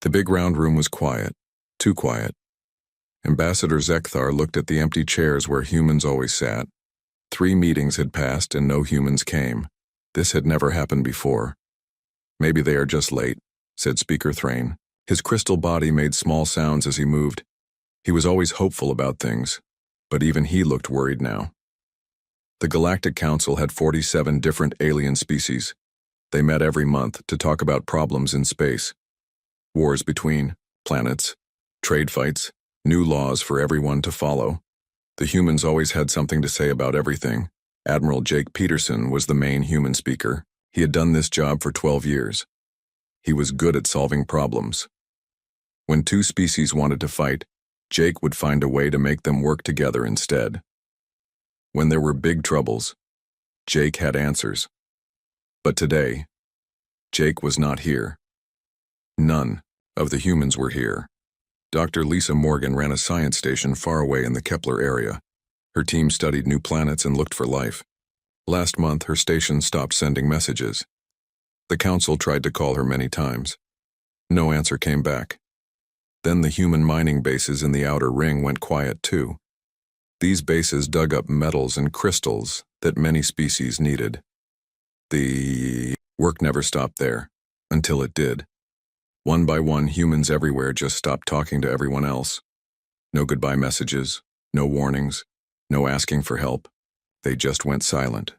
The big round room was quiet, too quiet. Ambassador Zekthar looked at the empty chairs where humans always sat. 3 meetings had passed and no humans came. This had never happened before. "Maybe they are just late," said Speaker Thrain. His crystal body made small sounds as he moved. He was always hopeful about things, but even he looked worried now. The Galactic Council had 47 different alien species. They met every month to talk about problems in space. Wars between planets, trade fights, new laws for everyone to follow. The humans always had something to say about everything. Admiral Jake Peterson was the main human speaker. He had done this job for 12 years. He was good at solving problems. When 2 species wanted to fight, Jake would find a way to make them work together instead. When there were big troubles, Jake had answers. But today, Jake was not here. None of the humans were here. Dr. Lisa Morgan ran a science station far away in the Kepler area. Her team studied new planets and looked for life. Last month, her station stopped sending messages. The council tried to call her many times. No answer came back. Then the human mining bases in the outer ring went quiet too. These bases dug up metals and crystals that many species needed. The work never stopped there, until it did. One by one, humans everywhere just stopped talking to everyone else. No goodbye messages, no warnings, no asking for help. They just went silent.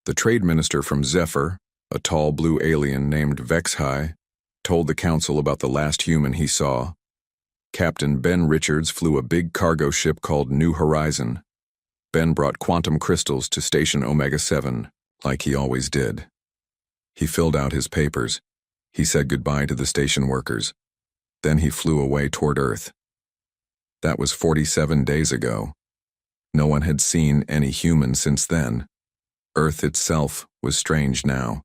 The trade minister from Zephyr, a tall blue alien named Vexhai, told the council about the last human he saw. Captain Ben Richards flew a big cargo ship called New Horizon. Ben brought quantum crystals to Station Omega-7, like he always did. He filled out his papers. He said goodbye to the station workers. Then he flew away toward Earth. That was 47 days ago. No one had seen any human since then. Earth itself was strange now.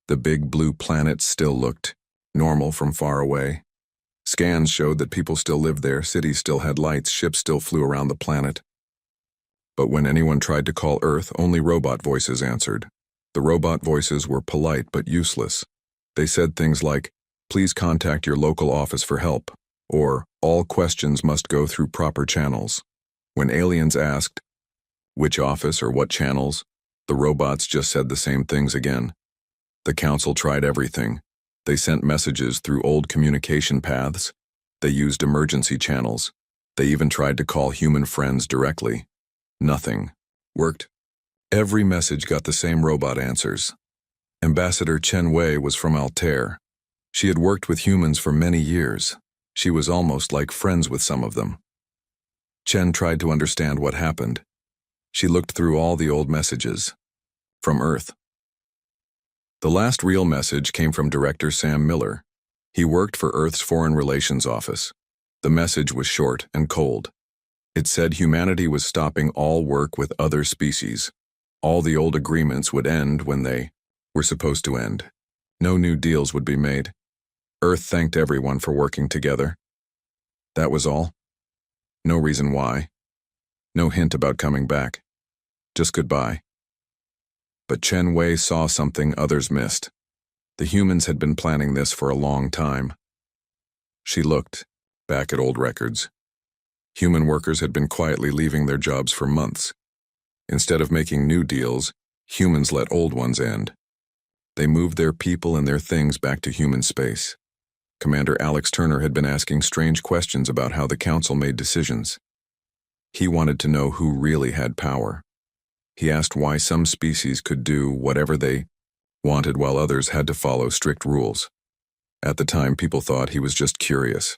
The big blue planet still looked normal from far away. Scans showed that people still lived there, cities still had lights, ships still flew around the planet. But when anyone tried to call Earth, only robot voices answered. The robot voices were polite but useless. They said things like, "Please contact your local office for help," or "All questions must go through proper channels." When aliens asked, which office or what channels, the robots just said the same things again. The council tried everything. They sent messages through old communication paths. They used emergency channels. They even tried to call human friends directly. Nothing worked. Every message got the same robot answers. Ambassador Chen Wei was from Altair. She had worked with humans for many years. She was almost like friends with some of them. Chen tried to understand what happened. She looked through all the old messages. From Earth. The last real message came from Director Sam Miller. He worked for Earth's Foreign Relations Office. The message was short and cold. It said humanity was stopping all work with other species. All the old agreements would end when they were supposed to end. No new deals would be made. Earth thanked everyone for working together. That was all. No reason why. No hint about coming back. Just goodbye. But Chen Wei saw something others missed. The humans had been planning this for a long time. She looked back at old records. Human workers had been quietly leaving their jobs for months. Instead of making new deals, humans let old ones end. They moved their people and their things back to human space. Commander Alex Turner had been asking strange questions about how the council made decisions. He wanted to know who really had power. He asked why some species could do whatever they wanted while others had to follow strict rules. At the time, people thought he was just curious.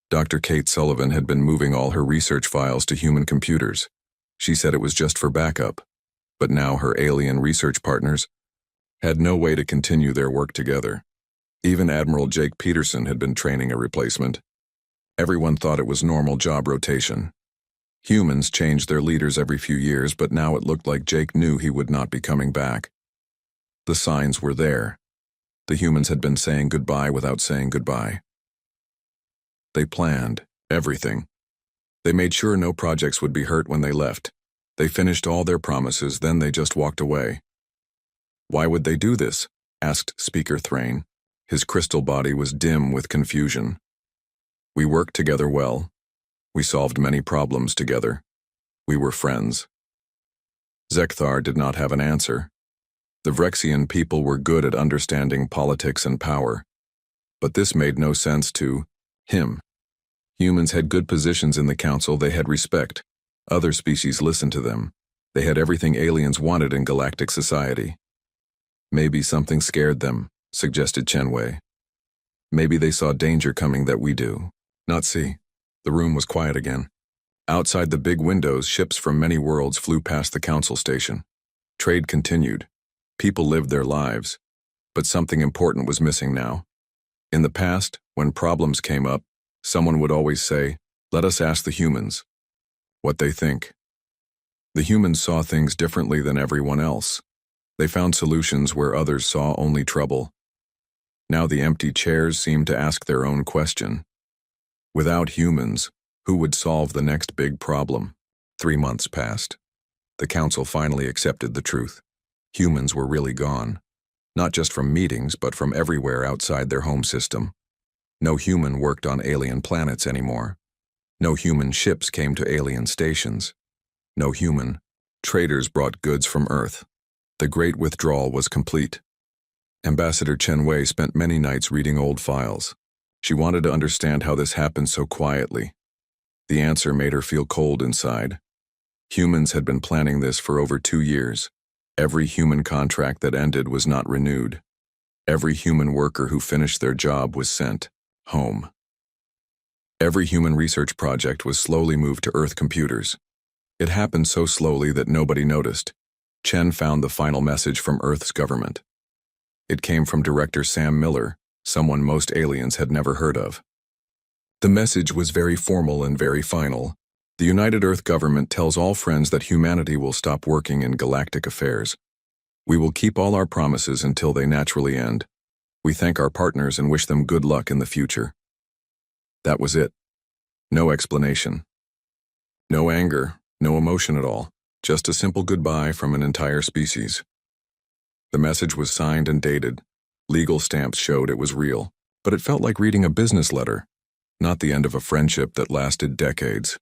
Dr. Kate Sullivan had been moving all her research files to human computers. She said it was just for backup, but now her alien research partners had no way to continue their work together. Even Admiral Jake Peterson had been training a replacement. Everyone thought it was normal job rotation. Humans changed their leaders every few years, but now it looked like Jake knew he would not be coming back. The signs were there. The humans had been saying goodbye without saying goodbye. They planned everything. They made sure no projects would be hurt when they left. They finished all their promises, then they just walked away. Why would they do this? Asked Speaker Thrain. His crystal body was dim with confusion. We worked together well. We solved many problems together. We were friends. Zekthar did not have an answer. The Vrexian people were good at understanding politics and power. But this made no sense to him. Humans had good positions in the council, they had respect. Other species listened to them. They had everything aliens wanted in galactic society. Maybe something scared them, suggested Chen Wei. Maybe they saw danger coming that we do not see. The room was quiet again. Outside the big windows, ships from many worlds flew past the council station. Trade continued. People lived their lives. But something important was missing now. In the past, when problems came up, someone would always say, "Let us ask the humans what they think." The humans saw things differently than everyone else. They found solutions where others saw only trouble. Now the empty chairs seemed to ask their own question. Without humans, who would solve the next big problem? 3 months passed. The council finally accepted the truth. Humans were really gone. Not just from meetings, but from everywhere outside their home system. No human worked on alien planets anymore. No human ships came to alien stations. No human traders brought goods from Earth. The Great Withdrawal was complete. Ambassador Chen Wei spent many nights reading old files. She wanted to understand how this happened so quietly. The answer made her feel cold inside. Humans had been planning this for over 2 years. Every human contract that ended was not renewed. Every human worker who finished their job was sent home. Every human research project was slowly moved to Earth computers. It happened so slowly that nobody noticed. Chen found the final message from Earth's government. It came from Director Sam Miller, someone most aliens had never heard of. The message was very formal and very final. The United Earth government tells all friends that humanity will stop working in galactic affairs. We will keep all our promises until they naturally end. We thank our partners and wish them good luck in the future. That was it. No explanation. No anger, no emotion at all. Just a simple goodbye from an entire species. The message was signed and dated. Legal stamps showed it was real, but it felt like reading a business letter, not the end of a friendship that lasted decades.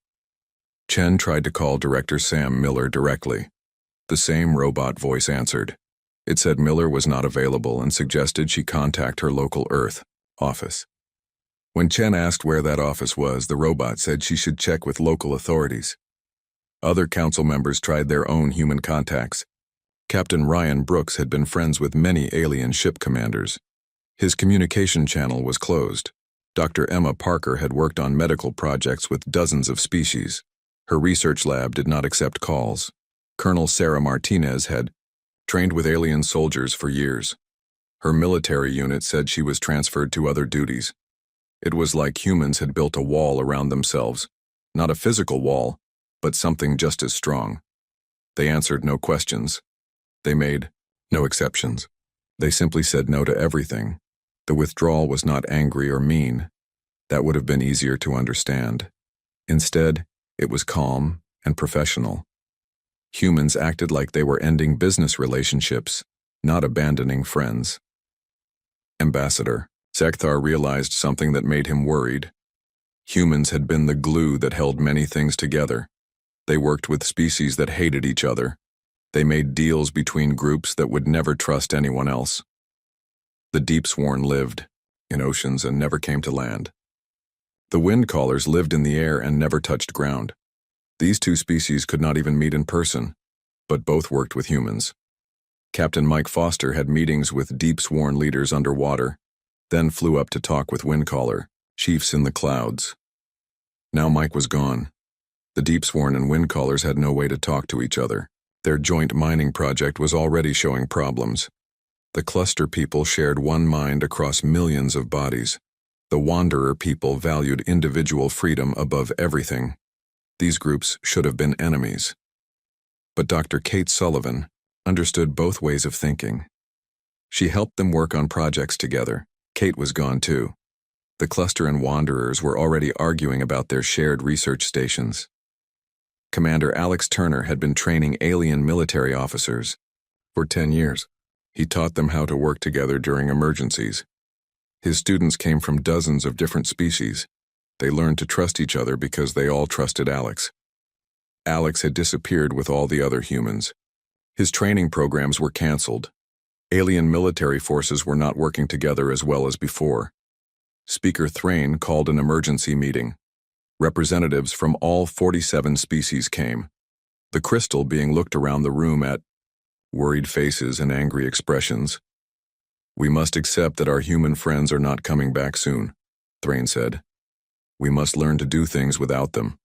Chen tried to call Director Sam Miller directly. The same robot voice answered. It said Miller was not available and suggested she contact her local Earth office. When Chen asked where that office was, the robot said she should check with local authorities. Other council members tried their own human contacts. Captain Ryan Brooks had been friends with many alien ship commanders. His communication channel was closed. Dr. Emma Parker had worked on medical projects with dozens of species. Her research lab did not accept calls. Colonel Sarah Martinez had trained with alien soldiers for years. Her military unit said she was transferred to other duties. It was like humans had built a wall around themselves. Not a physical wall, but something just as strong. They answered no questions. They made no exceptions. They simply said no to everything. The withdrawal was not angry or mean. That would have been easier to understand. Instead, it was calm and professional. Humans acted like they were ending business relationships, not abandoning friends. Ambassador Zekthar realized something that made him worried. Humans had been the glue that held many things together. They worked with species that hated each other. They made deals between groups that would never trust anyone else. The Deepsworn lived in oceans and never came to land. The Windcallers lived in the air and never touched ground. These two species could not even meet in person, but both worked with humans. Captain Mike Foster had meetings with Deepsworn leaders underwater, then flew up to talk with Windcaller, chiefs in the clouds. Now Mike was gone. The Deepsworn and Windcallers had no way to talk to each other. Their joint mining project was already showing problems. The cluster people shared one mind across millions of bodies. The Wanderer people valued individual freedom above everything. These groups should have been enemies. But Dr. Kate Sullivan understood both ways of thinking. She helped them work on projects together. Kate was gone too. The cluster and Wanderers were already arguing about their shared research stations. Commander Alex Turner had been training alien military officers for 10 years. He taught them how to work together during emergencies. His students came from dozens of different species. They learned to trust each other because they all trusted Alex. Alex had disappeared with all the other humans. His training programs were canceled. Alien military forces were not working together as well as before. Speaker Thrain called an emergency meeting. Representatives from all 47 species came, the crystal being looked around the room at worried faces and angry expressions. "We must accept that our human friends are not coming back soon," Thrain said. "We must learn to do things without them."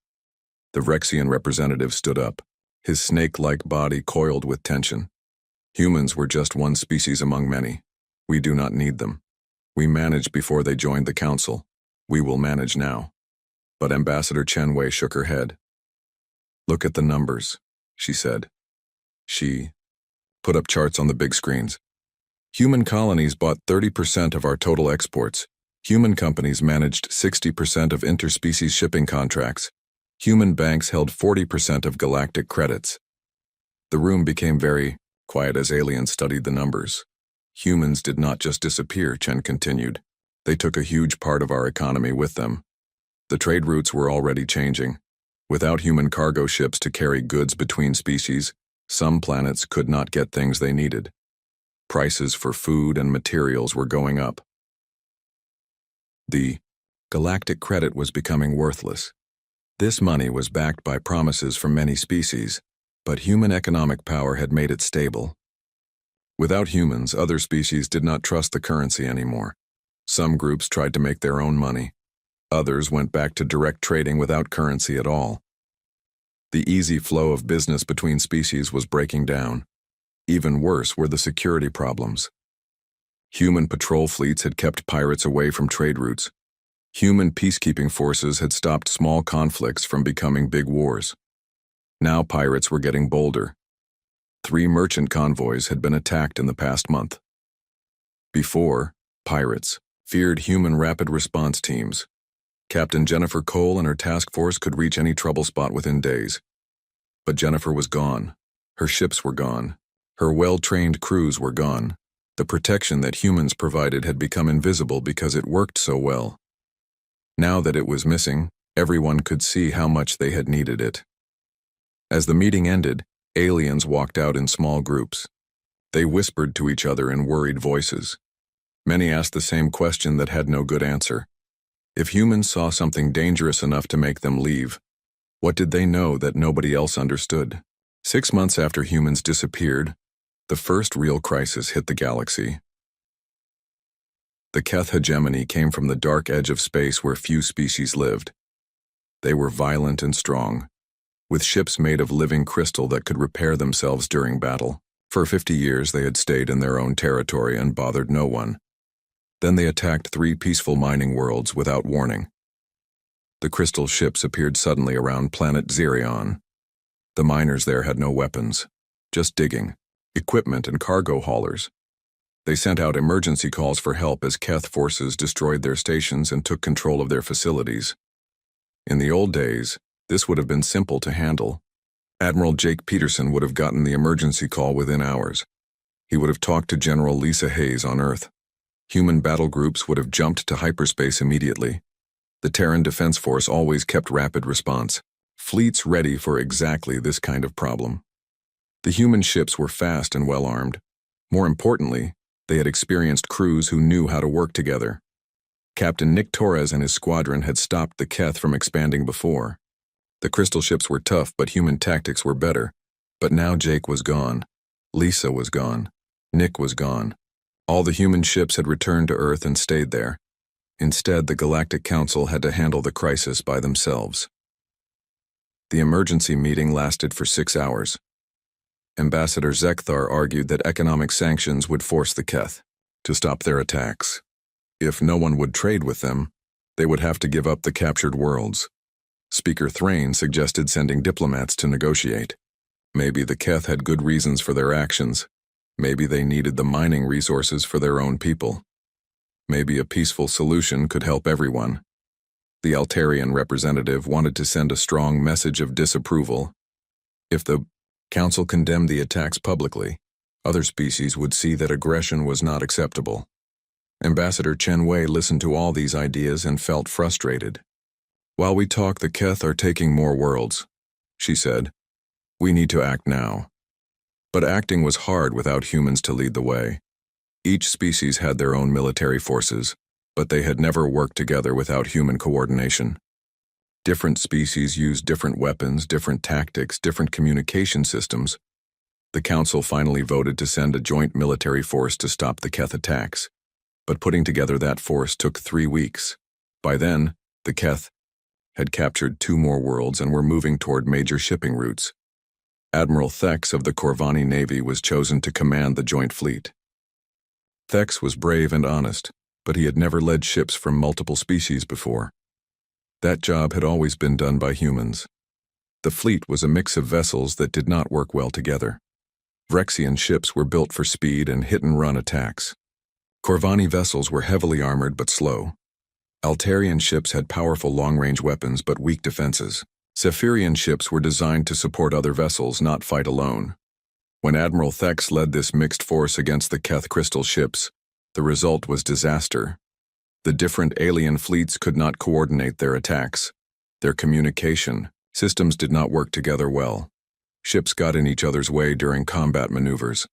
The Rexian representative stood up, his snake-like body coiled with tension. "Humans were just one species among many. We do not need them. We managed before they joined the council. We will manage now." But Ambassador Chenwei shook her head. "Look at the numbers," she said. She put up charts on the big screens. Human colonies bought 30% of our total exports. Human companies managed 60% of interspecies shipping contracts. Human banks held 40% of galactic credits. The room became very quiet as aliens studied the numbers. "Humans did not just disappear," Chen continued. "They took a huge part of our economy with them. The trade routes were already changing. Without human cargo ships to carry goods between species, some planets could not get things they needed. Prices for food and materials were going up. The galactic credit was becoming worthless. This money was backed by promises from many species, but human economic power had made it stable. Without humans, other species did not trust the currency anymore. Some groups tried to make their own money. Others went back to direct trading without currency at all. The easy flow of business between species was breaking down. Even worse were the security problems. Human patrol fleets had kept pirates away from trade routes. Human peacekeeping forces had stopped small conflicts from becoming big wars. Now pirates were getting bolder. 3 merchant convoys had been attacked in the past month. Before, pirates feared human rapid response teams. Captain Jennifer Cole and her task force could reach any trouble spot within days. But Jennifer was gone. Her ships were gone. Her well-trained crews were gone. The protection that humans provided had become invisible because it worked so well. Now that it was missing, everyone could see how much they had needed it. As the meeting ended, aliens walked out in small groups. They whispered to each other in worried voices. Many asked the same question that had no good answer. If humans saw something dangerous enough to make them leave, what did they know that nobody else understood? 6 months after humans disappeared, the first real crisis hit the galaxy. The Keth hegemony came from the dark edge of space where few species lived. They were violent and strong, with ships made of living crystal that could repair themselves during battle. For 50 years they had stayed in their own territory and bothered no one. Then they attacked 3 peaceful mining worlds without warning. The crystal ships appeared suddenly around planet Xerion. The miners there had no weapons, just digging, equipment and cargo haulers. They sent out emergency calls for help as Keth forces destroyed their stations and took control of their facilities. In the old days, this would have been simple to handle. Admiral Jake Peterson would have gotten the emergency call within hours. He would have talked to General Lisa Hayes on Earth. Human battle groups would have jumped to hyperspace immediately. The Terran Defense Force always kept rapid response, fleets ready for exactly this kind of problem. The human ships were fast and well-armed. More importantly, they had experienced crews who knew how to work together. Captain Nick Torres and his squadron had stopped the Keth from expanding before. The crystal ships were tough, but human tactics were better. But now Jake was gone. Lisa was gone. Nick was gone. All the human ships had returned to Earth and stayed there. Instead, the Galactic Council had to handle the crisis by themselves. The emergency meeting lasted for 6 hours. Ambassador Zekthar argued that economic sanctions would force the Keth to stop their attacks. If no one would trade with them, they would have to give up the captured worlds. Speaker Thrain suggested sending diplomats to negotiate. Maybe the Keth had good reasons for their actions. Maybe they needed the mining resources for their own people. Maybe a peaceful solution could help everyone. The Altarian representative wanted to send a strong message of disapproval. If the Council condemned the attacks publicly, other species would see that aggression was not acceptable. Ambassador Chen Wei listened to all these ideas and felt frustrated. "While we talk, the Keth are taking more worlds," she said. "We need to act now." But acting was hard without humans to lead the way. Each species had their own military forces, but they had never worked together without human coordination. Different species used different weapons, different tactics, different communication systems. The Council finally voted to send a joint military force to stop the Keth attacks. But putting together that force took 3 weeks. By then, the Keth had captured 2 more worlds and were moving toward major shipping routes. Admiral Thex of the Corvani Navy was chosen to command the joint fleet. Thex was brave and honest, but he had never led ships from multiple species before. That job had always been done by humans. The fleet was a mix of vessels that did not work well together. Vrexian ships were built for speed and hit-and-run attacks. Corvani vessels were heavily armored but slow. Altarian ships had powerful long-range weapons but weak defenses. Zephyrian ships were designed to support other vessels, not fight alone. When Admiral Thex led this mixed force against the Keth crystal ships, the result was disaster. The different alien fleets could not coordinate their attacks. Their communication systems did not work together well. Ships got in each other's way during combat maneuvers.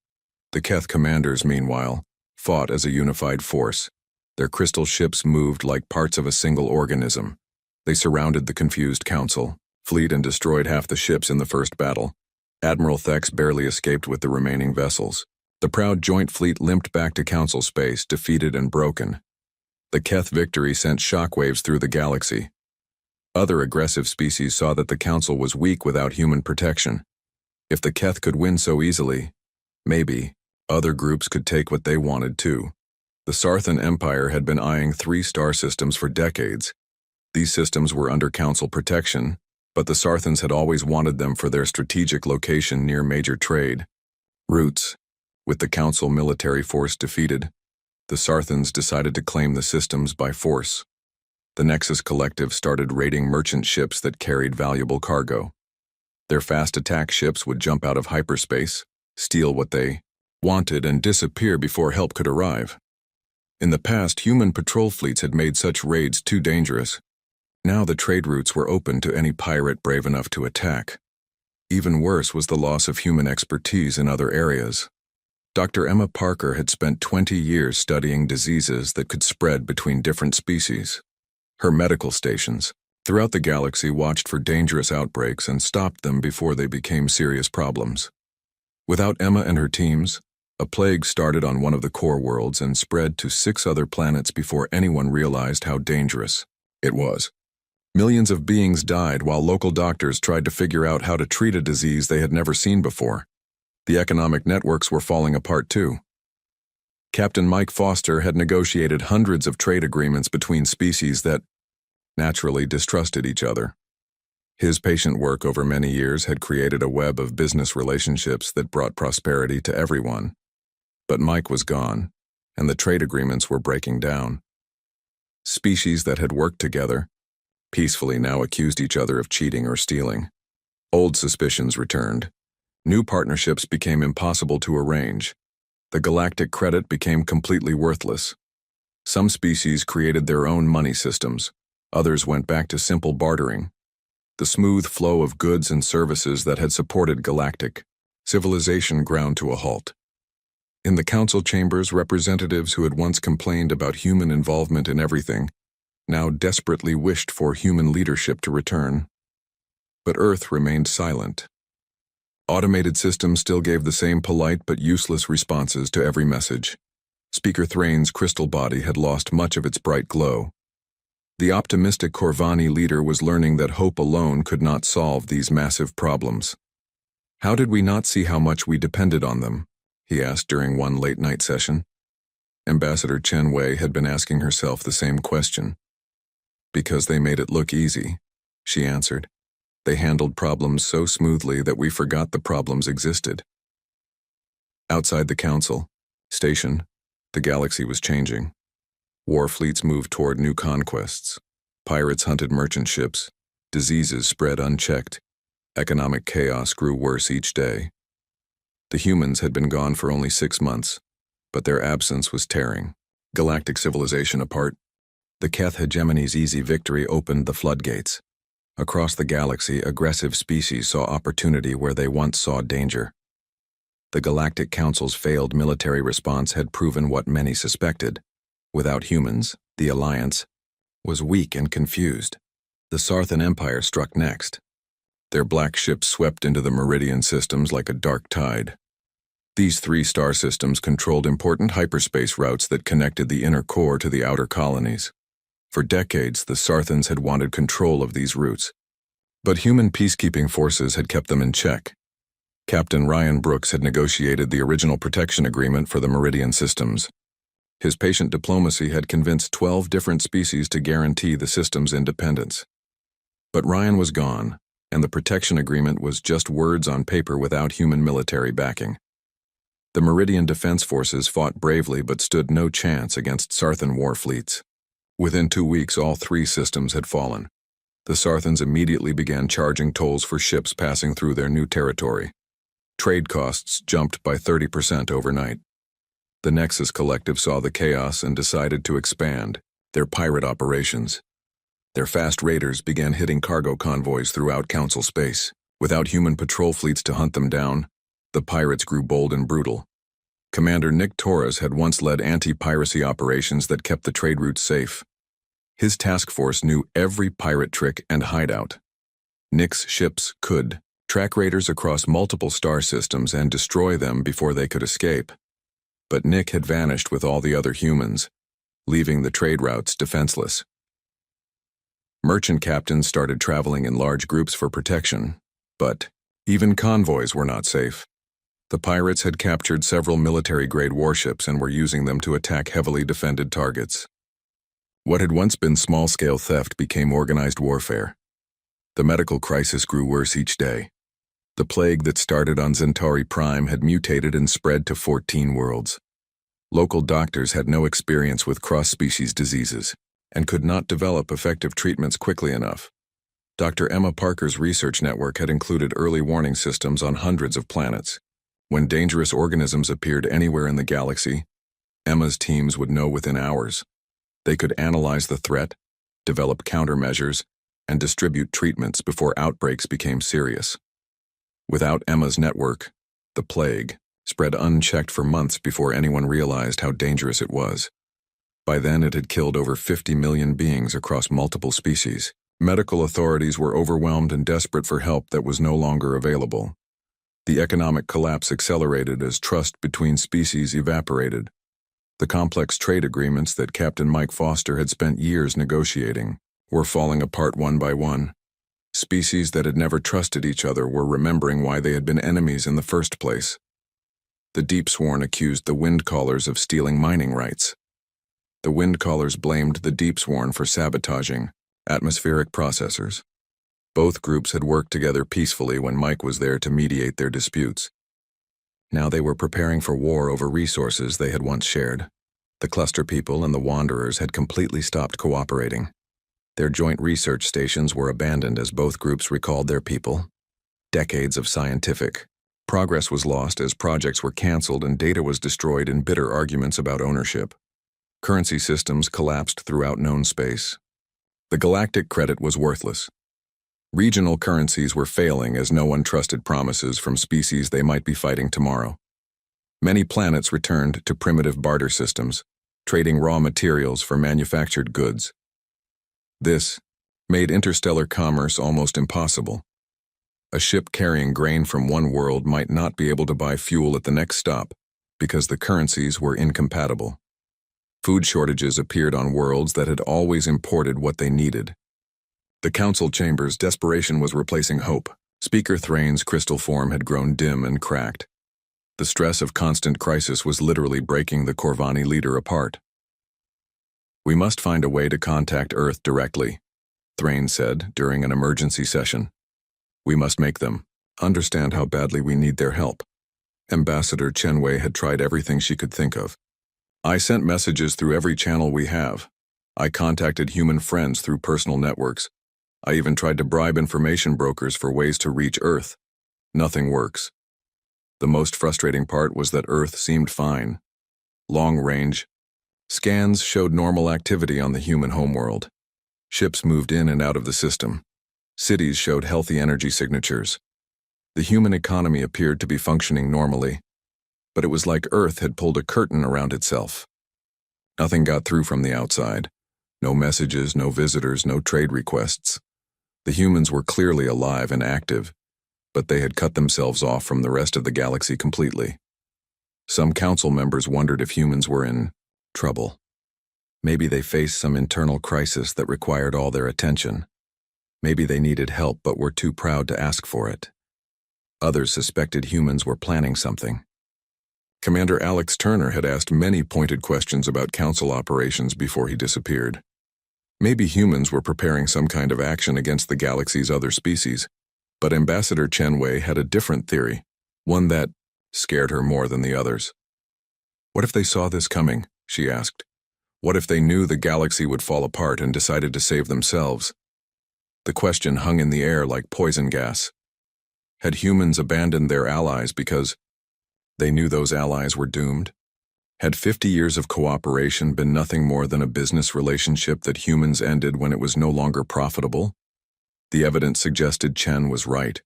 The Keth commanders, meanwhile, fought as a unified force. Their crystal ships moved like parts of a single organism. They surrounded the confused council, fleet, and destroyed half the ships in the first battle. Admiral Thex barely escaped with the remaining vessels. The proud joint fleet limped back to council space, defeated and broken. The Keth victory sent shockwaves through the galaxy. Other aggressive species saw that the council was weak without human protection. If the Keth could win so easily, maybe other groups could take what they wanted too. The Sarthan Empire had been eyeing 3 star systems for decades. These systems were under council protection, but the Sarthans had always wanted them for their strategic location near major trade routes. With the council military force defeated, the Sarthans decided to claim the systems by force. The Nexus Collective started raiding merchant ships that carried valuable cargo. Their fast attack ships would jump out of hyperspace, steal what they wanted, and disappear before help could arrive. In the past, human patrol fleets had made such raids too dangerous. Now the trade routes were open to any pirate brave enough to attack. Even worse was the loss of human expertise in other areas. Dr. Emma Parker had spent 20 years studying diseases that could spread between different species. Her medical stations throughout the galaxy watched for dangerous outbreaks and stopped them before they became serious problems. Without Emma and her teams, a plague started on one of the core worlds and spread to 6 other planets before anyone realized how dangerous it was. Millions of beings died while local doctors tried to figure out how to treat a disease they had never seen before. The economic networks were falling apart too. Captain Mike Foster had negotiated hundreds of trade agreements between species that naturally distrusted each other. His patient work over many years had created a web of business relationships that brought prosperity to everyone. But Mike was gone, and the trade agreements were breaking down. Species that had worked together peacefully now accused each other of cheating or stealing. Old suspicions returned. New partnerships became impossible to arrange. The galactic credit became completely worthless. Some species created their own money systems. Others went back to simple bartering. The smooth flow of goods and services that had supported galactic civilization ground to a halt. In the council chambers, representatives who had once complained about human involvement in everything now desperately wished for human leadership to return. But Earth remained silent. Automated systems still gave the same polite but useless responses to every message. Speaker Thrain's crystal body had lost much of its bright glow. The optimistic Corvani leader was learning that hope alone could not solve these massive problems. How did we not see how much we depended on them? He asked during one late-night session. Ambassador Chen Wei had been asking herself the same question. Because they made it look easy, she answered. They handled problems so smoothly that we forgot the problems existed. Outside the council station, the galaxy was changing. War fleets moved toward new conquests. Pirates hunted merchant ships. Diseases spread unchecked. Economic chaos grew worse each day. The humans had been gone for only 6 months, but their absence was tearing. galactic civilization apart. The Keth hegemony's easy victory opened the floodgates. Across the galaxy, aggressive species saw opportunity where they once saw danger. The Galactic Council's failed military response had proven what many suspected. Without humans, the Alliance was weak and confused. The Sarthan Empire struck next. Their black ships swept into the Meridian systems like a dark tide. These 3 star systems controlled important hyperspace routes that connected the inner core to the outer colonies. For decades, the Sarthans had wanted control of these routes. But human peacekeeping forces had kept them in check. Captain Ryan Brooks had negotiated the original protection agreement for the Meridian systems. His patient diplomacy had convinced 12 different species to guarantee the system's independence. But Ryan was gone, and the protection agreement was just words on paper without human military backing. The Meridian Defense Forces fought bravely but stood no chance against Sarthan war fleets. Within 2 weeks, all 3 systems had fallen. The Sarthans immediately began charging tolls for ships passing through their new territory. Trade costs jumped by 30% overnight. The Nexus Collective saw the chaos and decided to expand their pirate operations. Their fast raiders began hitting cargo convoys throughout Council space. Without human patrol fleets to hunt them down, the pirates grew bold and brutal. Commander Nick Torres had once led anti-piracy operations that kept the trade routes safe. His task force knew every pirate trick and hideout. Nick's ships could track raiders across multiple star systems and destroy them before they could escape. But Nick had vanished with all the other humans, leaving the trade routes defenseless. Merchant captains started traveling in large groups for protection, but even convoys were not safe. The pirates had captured several military-grade warships and were using them to attack heavily defended targets. What had once been small-scale theft became organized warfare. The medical crisis grew worse each day. The plague that started on Centauri Prime had mutated and spread to 14 worlds. Local doctors had no experience with cross-species diseases and could not develop effective treatments quickly enough. Dr. Emma Parker's research network had included early warning systems on hundreds of planets. When dangerous organisms appeared anywhere in the galaxy, Emma's teams would know within hours. They could analyze the threat, develop countermeasures, and distribute treatments before outbreaks became serious. Without Emma's network, the plague spread unchecked for months before anyone realized how dangerous it was. By then, it had killed over 50 million beings across multiple species. Medical authorities were overwhelmed and desperate for help that was no longer available. The economic collapse accelerated as trust between species evaporated. The complex trade agreements that Captain Mike Foster had spent years negotiating were falling apart one by one. Species that had never trusted each other were remembering why they had been enemies in the first place. The Deepsworn accused the Windcallers of stealing mining rights. The Windcallers blamed the Deepsworn for sabotaging atmospheric processors. Both groups had worked together peacefully when Mike was there to mediate their disputes. Now they were preparing for war over resources they had once shared. The Cluster People and the Wanderers had completely stopped cooperating. Their joint research stations were abandoned as both groups recalled their people. Decades of scientific progress was lost as projects were canceled and data was destroyed in bitter arguments about ownership. Currency systems collapsed throughout known space. The galactic credit was worthless. Regional currencies were failing as no one trusted promises from species they might be fighting tomorrow. Many planets returned to primitive barter systems, trading raw materials for manufactured goods. This made interstellar commerce almost impossible. A ship carrying grain from one world might not be able to buy fuel at the next stop because the currencies were incompatible. Food shortages appeared on worlds that had always imported what they needed. The council chamber's desperation was replacing hope. Speaker Thrain's crystal form had grown dim and cracked. The stress of constant crisis was literally breaking the Corvani leader apart. "We must find a way to contact Earth directly," Thrain said during an emergency session. "We must make them understand how badly we need their help." Ambassador Chenwei had tried everything she could think of. "I sent messages through every channel we have. I contacted human friends through personal networks. I even tried to bribe information brokers for ways to reach Earth. Nothing works." The most frustrating part was that Earth seemed fine. Long range, Scans showed normal activity on the human homeworld. Ships moved in and out of the system. Cities showed healthy energy signatures. The human economy appeared to be functioning normally, but it was like Earth had pulled a curtain around itself. Nothing got through from the outside. No messages, no visitors, no trade requests. The humans were clearly alive and active, but they had cut themselves off from the rest of the galaxy completely. Some council members wondered if humans were in trouble. Maybe they faced some internal crisis that required all their attention. Maybe they needed help but were too proud to ask for it. Others suspected humans were planning something. Commander Alex Turner had asked many pointed questions about council operations before he disappeared. Maybe humans were preparing some kind of action against the galaxy's other species, but Ambassador Chen Wei had a different theory, one that scared her more than the others. What if they saw this coming? She asked. What if they knew the galaxy would fall apart and decided to save themselves? The question hung in the air like poison gas. Had humans abandoned their allies because they knew those allies were doomed? Had 50 years of cooperation been nothing more than a business relationship that humans ended when it was no longer profitable? The evidence suggested Chen was right.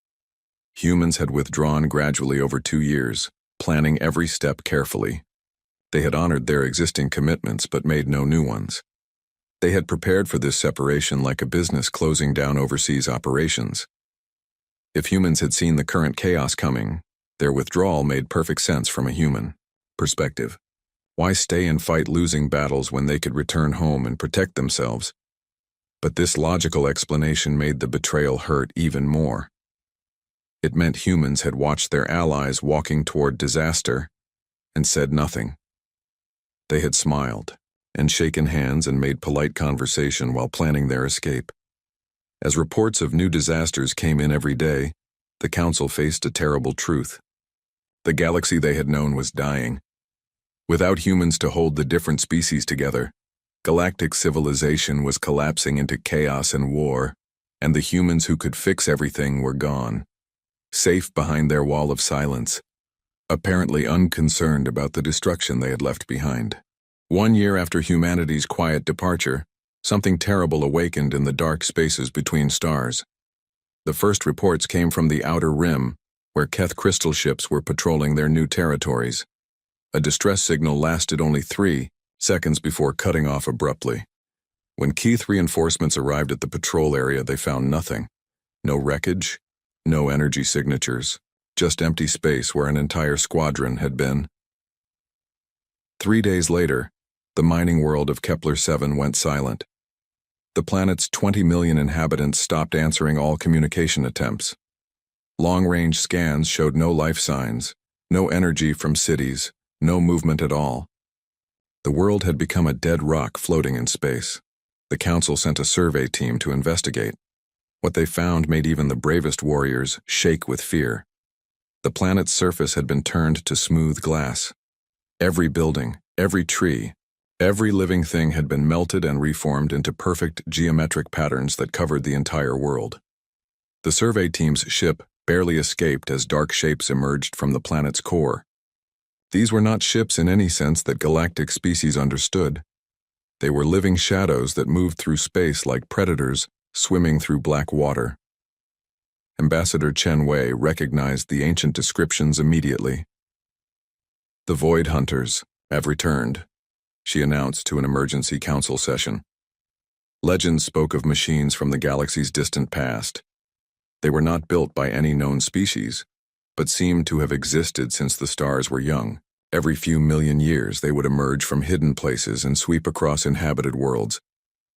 Humans had withdrawn gradually over 2 years, planning every step carefully. They had honored their existing commitments but made no new ones. They had prepared for this separation like a business closing down overseas operations. If humans had seen the current chaos coming, their withdrawal made perfect sense from a human perspective. Why stay and fight losing battles when they could return home and protect themselves? But this logical explanation made the betrayal hurt even more. It meant humans had watched their allies walking toward disaster and said nothing. They had smiled and shaken hands and made polite conversation while planning their escape. As reports of new disasters came in every day, the Council faced a terrible truth. The galaxy they had known was dying. Without humans to hold the different species together, galactic civilization was collapsing into chaos and war, and the humans who could fix everything were gone, safe behind their wall of silence, apparently unconcerned about the destruction they had left behind. 1 year after humanity's quiet departure, something terrible awakened in the dark spaces between stars. The first reports came from the Outer Rim, where Keth crystal ships were patrolling their new territories. A distress signal lasted only 3 seconds before cutting off abruptly. When Keith reinforcements arrived at the patrol area, they found nothing. No wreckage, no energy signatures, just empty space where an entire squadron had been. 3 days later, the mining world of Kepler-7 went silent. The planet's 20 million inhabitants stopped answering all communication attempts. Long-range scans showed no life signs, no energy from cities, no movement at all. The world had become a dead rock floating in space. The Council sent a survey team to investigate. What they found made even the bravest warriors shake with fear. The planet's surface had been turned to smooth glass. Every building, every tree, every living thing had been melted and reformed into perfect geometric patterns that covered the entire world. The survey team's ship barely escaped as dark shapes emerged from the planet's core. These were not ships in any sense that galactic species understood. They were living shadows that moved through space like predators swimming through black water. Ambassador Chen Wei recognized the ancient descriptions immediately. "The Void Hunters have returned," she announced to an emergency council session. Legends spoke of machines from the galaxy's distant past. They were not built by any known species, but seemed to have existed since the stars were young. Every few million years they would emerge from hidden places and sweep across inhabited worlds,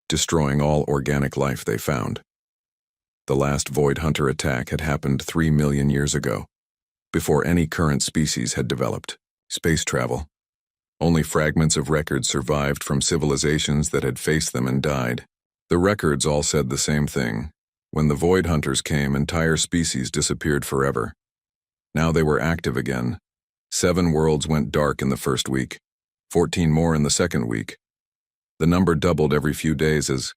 destroying all organic life they found. The last Void Hunter attack had happened 3 million years ago, before any current species had developed. Space travel. Only fragments of records survived from civilizations that had faced them and died. The records all said the same thing. When the Void Hunters came, entire species disappeared forever. Now they were active again. 7 worlds went dark in the first week, 14 more in the second week. The number doubled every few days as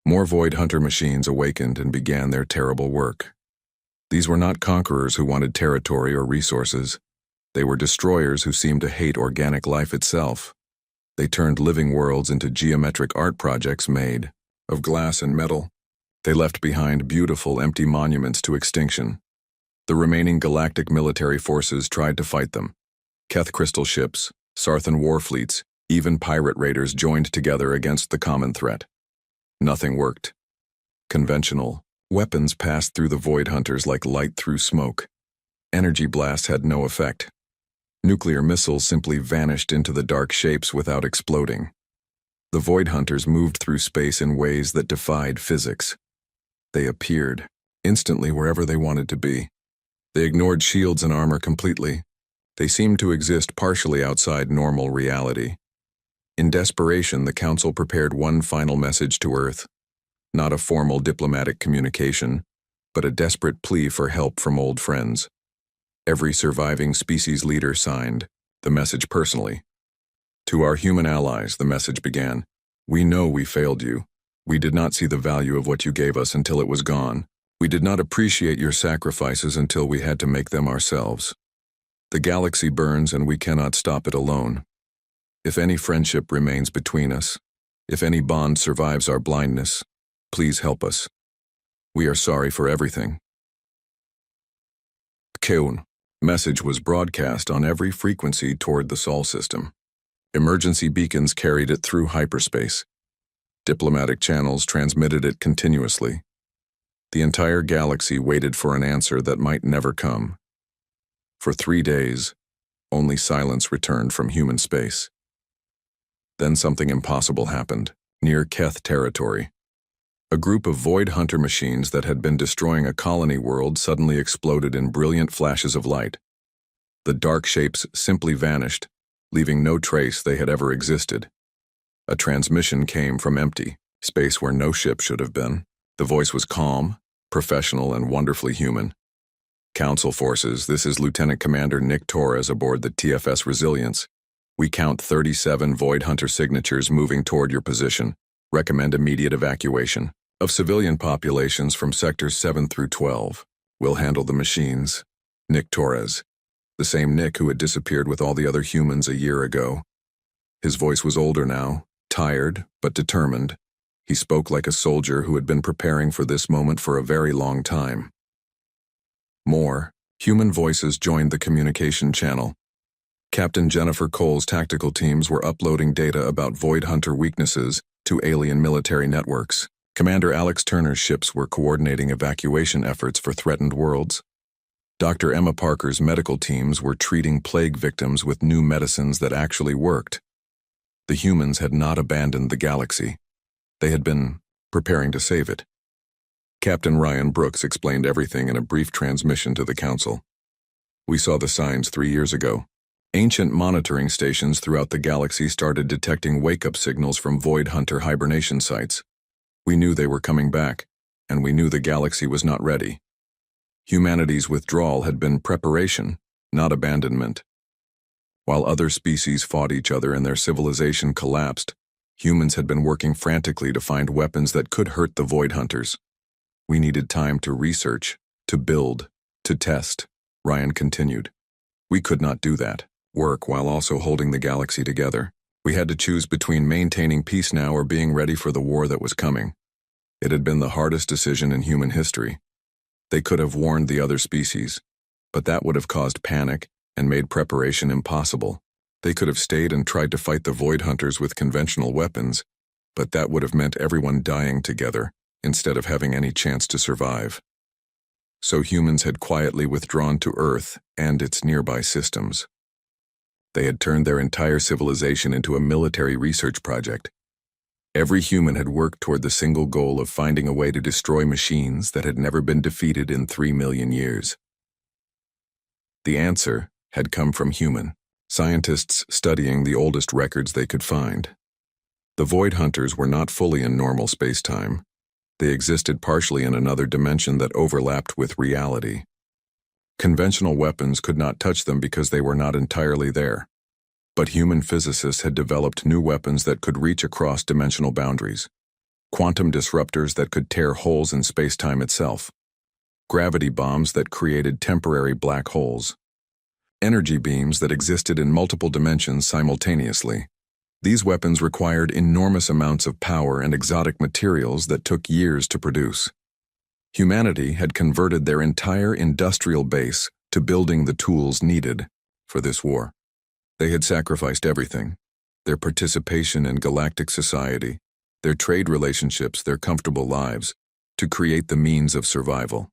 more Void Hunter machines awakened and began their terrible work. These were not conquerors who wanted territory or resources. They were destroyers who seemed to hate organic life itself. They turned living worlds into geometric art projects made of glass and metal. They left behind beautiful, empty monuments to extinction. The remaining galactic military forces tried to fight them. Keth crystal ships, Sarthan war fleets, even pirate raiders joined together against the common threat. Nothing worked. Conventional weapons passed through the Void Hunters like light through smoke. Energy blasts had no effect. Nuclear missiles simply vanished into the dark shapes without exploding. The Void Hunters moved through space in ways that defied physics. They appeared instantly wherever they wanted to be. They ignored shields and armor completely. They seemed to exist partially outside normal reality. In desperation, the Council prepared one final message to Earth. Not a formal diplomatic communication, but a desperate plea for help from old friends. Every surviving species leader signed the message personally. To our human allies, the message began. We know we failed you. We did not see the value of what you gave us until it was gone. We did not appreciate your sacrifices until we had to make them ourselves. The galaxy burns and we cannot stop it alone. If any friendship remains between us, if any bond survives our blindness, please help us. We are sorry for everything. Keun. Message was broadcast on every frequency toward the Sol system. Emergency beacons carried it through hyperspace. Diplomatic channels transmitted it continuously. The entire galaxy waited for an answer that might never come. For 3 days, only silence returned from human space. Then something impossible happened, near Keth territory. A group of Void Hunter machines that had been destroying a colony world suddenly exploded in brilliant flashes of light. The dark shapes simply vanished, leaving no trace they had ever existed. A transmission came from empty space where no ship should have been. The voice was calm, professional, and wonderfully human. Council forces, this is Lieutenant Commander Nick Torres aboard the TFS Resilience. We count 37 Void Hunter signatures moving toward your position. Recommend immediate evacuation of civilian populations from sectors 7 through 12. We'll handle the machines. Nick Torres. The same Nick who had disappeared with all the other humans a year ago. His voice was older now, tired, but determined. He spoke like a soldier who had been preparing for this moment for a very long time. More human voices joined the communication channel. Captain Jennifer Cole's tactical teams were uploading data about Void Hunter weaknesses to alien military networks. Commander Alex Turner's ships were coordinating evacuation efforts for threatened worlds. Dr. Emma Parker's medical teams were treating plague victims with new medicines that actually worked. The humans had not abandoned the galaxy. They had been preparing to save it. Captain Ryan Brooks explained everything in a brief transmission to the Council. We saw the signs 3 years ago. Ancient monitoring stations throughout the galaxy started detecting wake-up signals from Void Hunter hibernation sites. We knew they were coming back, and we knew the galaxy was not ready. Humanity's withdrawal had been preparation, not abandonment. While other species fought each other and their civilization collapsed, humans had been working frantically to find weapons that could hurt the Void Hunters. We needed time to research, to build, to test, Ryan continued. We could not do that, work while also holding the galaxy together. We had to choose between maintaining peace now or being ready for the war that was coming. It had been the hardest decision in human history. They could have warned the other species, but that would have caused panic and made preparation impossible. They could have stayed and tried to fight the Void Hunters with conventional weapons, but that would have meant everyone dying together instead of having any chance to survive. So humans had quietly withdrawn to Earth and its nearby systems. They had turned their entire civilization into a military research project. Every human had worked toward the single goal of finding a way to destroy machines that had never been defeated in 3 million years. The answer had come from human scientists studying the oldest records they could find. The Void Hunters were not fully in normal space-time. They existed partially in another dimension that overlapped with reality. Conventional weapons could not touch them because they were not entirely there. But human physicists had developed new weapons that could reach across dimensional boundaries. Quantum disruptors that could tear holes in space-time itself. Gravity bombs that created temporary black holes. Energy beams that existed in multiple dimensions simultaneously. These weapons required enormous amounts of power and exotic materials that took years to produce. Humanity had converted their entire industrial base to building the tools needed for this war. They had sacrificed everything: their participation in galactic society, their trade relationships, their comfortable lives, to create the means of survival.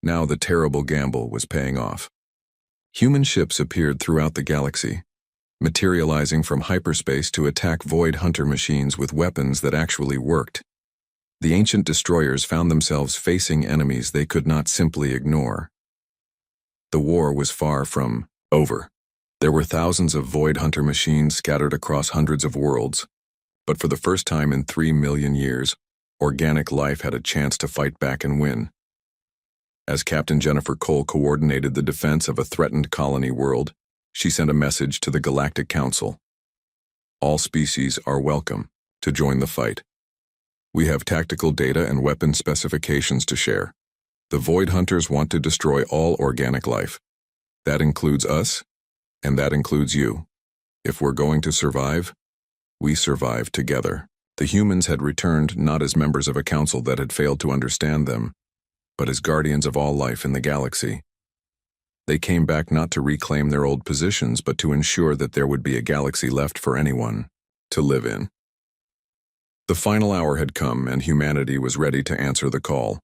Now the terrible gamble was paying off. Human ships appeared throughout the galaxy, materializing from hyperspace to attack void hunter machines with weapons that actually worked. The ancient destroyers found themselves facing enemies they could not simply ignore. The war was far from over. There were thousands of void hunter machines scattered across hundreds of worlds, but for the first time in 3 million years, organic life had a chance to fight back and win. As Captain Jennifer Cole coordinated the defense of a threatened colony world, she sent a message to the Galactic Council. All species are welcome to join the fight. We have tactical data and weapon specifications to share. The Void Hunters want to destroy all organic life. That includes us, and that includes you. If we're going to survive, we survive together. The humans had returned not as members of a council that had failed to understand them, but as guardians of all life in the galaxy. They came back not to reclaim their old positions, but to ensure that there would be a galaxy left for anyone to live in. The final hour had come, and humanity was ready to answer the call.